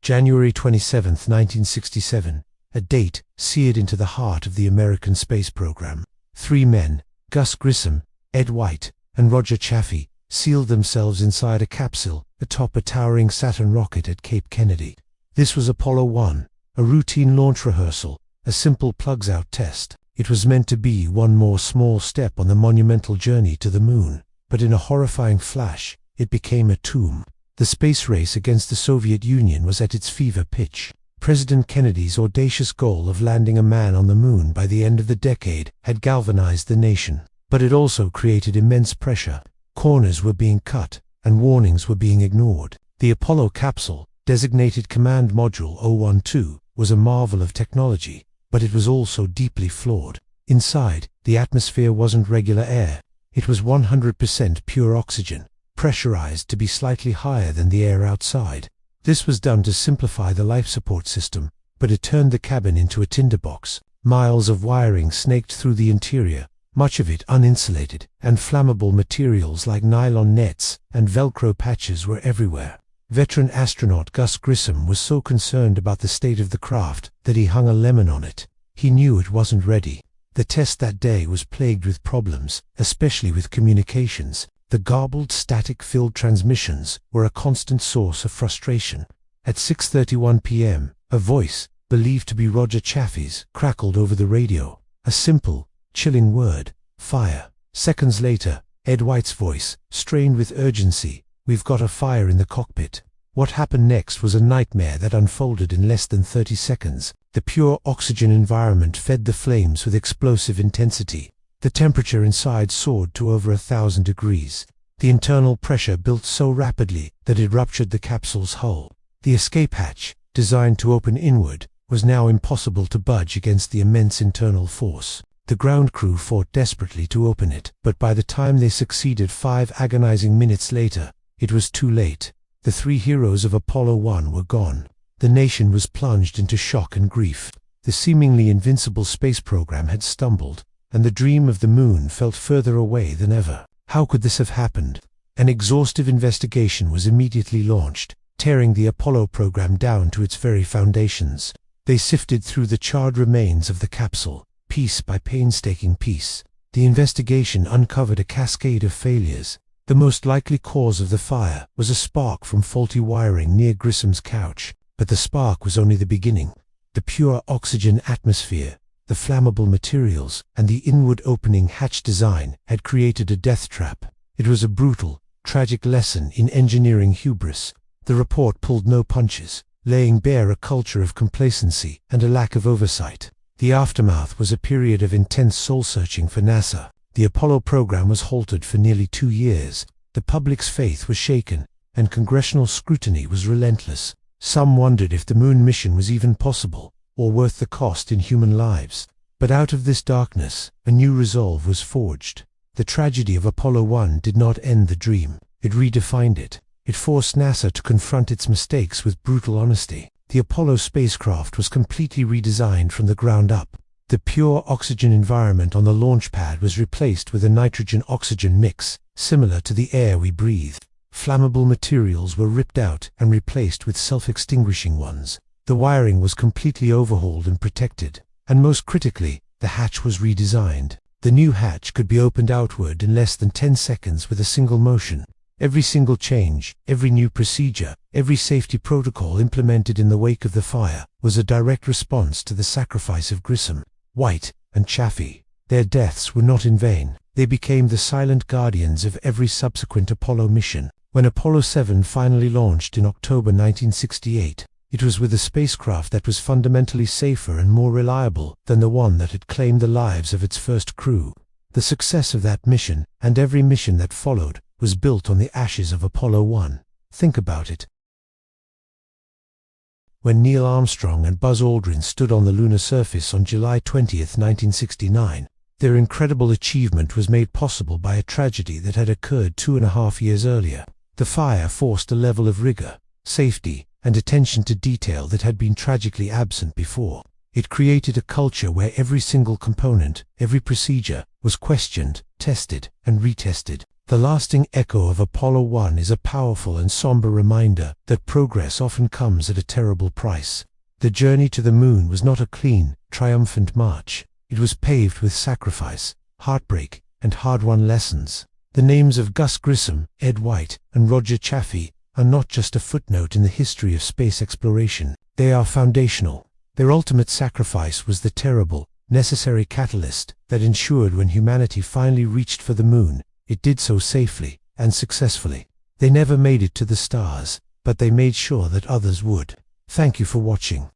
January 27, 1967, a date seared into the heart of the American space program. 3 men, Gus Grissom, Ed White, and Roger Chaffee, sealed themselves inside a capsule atop a towering Saturn rocket at Cape Kennedy. This was Apollo 1, a routine launch rehearsal, a simple plugs-out test. It was meant to be one more small step on the monumental journey to the moon, but in a horrifying flash, it became a tomb. The space race against the Soviet Union was at its fever pitch. President Kennedy's audacious goal of landing a man on the moon by the end of the decade had galvanized the nation, but it also created immense pressure. Corners were being cut, and warnings were being ignored. The Apollo capsule, designated Command Module 012, was a marvel of technology, but it was also deeply flawed. Inside, the atmosphere wasn't regular air. It was 100% pure oxygen, pressurized to be slightly higher than the air outside. This was done to simplify the life support system, but it turned the cabin into a tinderbox. Miles of wiring snaked through the interior, much of it uninsulated, and flammable materials like nylon nets and Velcro patches were everywhere. Veteran astronaut Gus Grissom was so concerned about the state of the craft that he hung a lemon on it. He knew it wasn't ready. The test that day was plagued with problems, especially with communications. The garbled, static-filled transmissions were a constant source of frustration. At 6:31 p.m., a voice, believed to be Roger Chaffee's, crackled over the radio. A simple, chilling word: fire. Seconds later, Ed White's voice, strained with urgency: "We've got a fire in the cockpit." What happened next was a nightmare that unfolded in less than 30 seconds. The pure oxygen environment fed the flames with explosive intensity. The temperature inside soared to over 1,000 degrees. The internal pressure built so rapidly that it ruptured the capsule's hull. The escape hatch, designed to open inward, was now impossible to budge against the immense internal force. The ground crew fought desperately to open it, but by the time they succeeded 5 agonizing minutes later, it was too late. The 3 heroes of Apollo 1 were gone. The nation was plunged into shock and grief. The seemingly invincible space program had stumbled, and the dream of the moon felt further away than ever. How could this have happened? An exhaustive investigation was immediately launched, tearing the Apollo program down to its very foundations. They sifted through the charred remains of the capsule, piece by painstaking piece. The investigation uncovered a cascade of failures. The most likely cause of the fire was a spark from faulty wiring near Grissom's couch, but the spark was only the beginning. The pure oxygen atmosphere, the flammable materials, and the inward opening hatch design had created a death trap. It was a brutal, tragic lesson in engineering hubris. The report pulled no punches, laying bare a culture of complacency and a lack of oversight. The aftermath was a period of intense soul-searching for NASA. The Apollo program was halted for nearly 2 years. The public's faith was shaken, and congressional scrutiny was relentless. Some wondered if the moon mission was even possible, or worth the cost in human lives. But out of this darkness, a new resolve was forged. The tragedy of Apollo 1 did not end the dream. It redefined it. It forced NASA to confront its mistakes with brutal honesty. The Apollo spacecraft was completely redesigned from the ground up. The pure oxygen environment on the launch pad was replaced with a nitrogen-oxygen mix, similar to the air we breathe. Flammable materials were ripped out and replaced with self-extinguishing ones. The wiring was completely overhauled and protected, and most critically, the hatch was redesigned. The new hatch could be opened outward in less than 10 seconds with a single motion. Every single change, every new procedure, every safety protocol implemented in the wake of the fire was a direct response to the sacrifice of Grissom, White, and Chaffee. Their deaths were not in vain. They became the silent guardians of every subsequent Apollo mission. When Apollo 7 finally launched in October 1968, it was with a spacecraft that was fundamentally safer and more reliable than the one that had claimed the lives of its first crew. The success of that mission, and every mission that followed, was built on the ashes of Apollo 1. Think about it. When Neil Armstrong and Buzz Aldrin stood on the lunar surface on July 20, 1969, their incredible achievement was made possible by a tragedy that had occurred 2.5 years earlier. The fire forced a level of rigor, safety, and attention to detail that had been tragically absent before. It created a culture where every single component, every procedure, was questioned, tested, and retested. The lasting echo of Apollo 1 is a powerful and somber reminder that progress often comes at a terrible price. The journey to the moon was not a clean, triumphant march. It was paved with sacrifice, heartbreak, and hard-won lessons. The names of Gus Grissom, Ed White, and Roger Chaffee are not just a footnote in the history of space exploration. They are foundational. Their ultimate sacrifice was the terrible, necessary catalyst that ensured when humanity finally reached for the moon, it did so safely and successfully. They never made it to the stars, but they made sure that others would. Thank you for watching.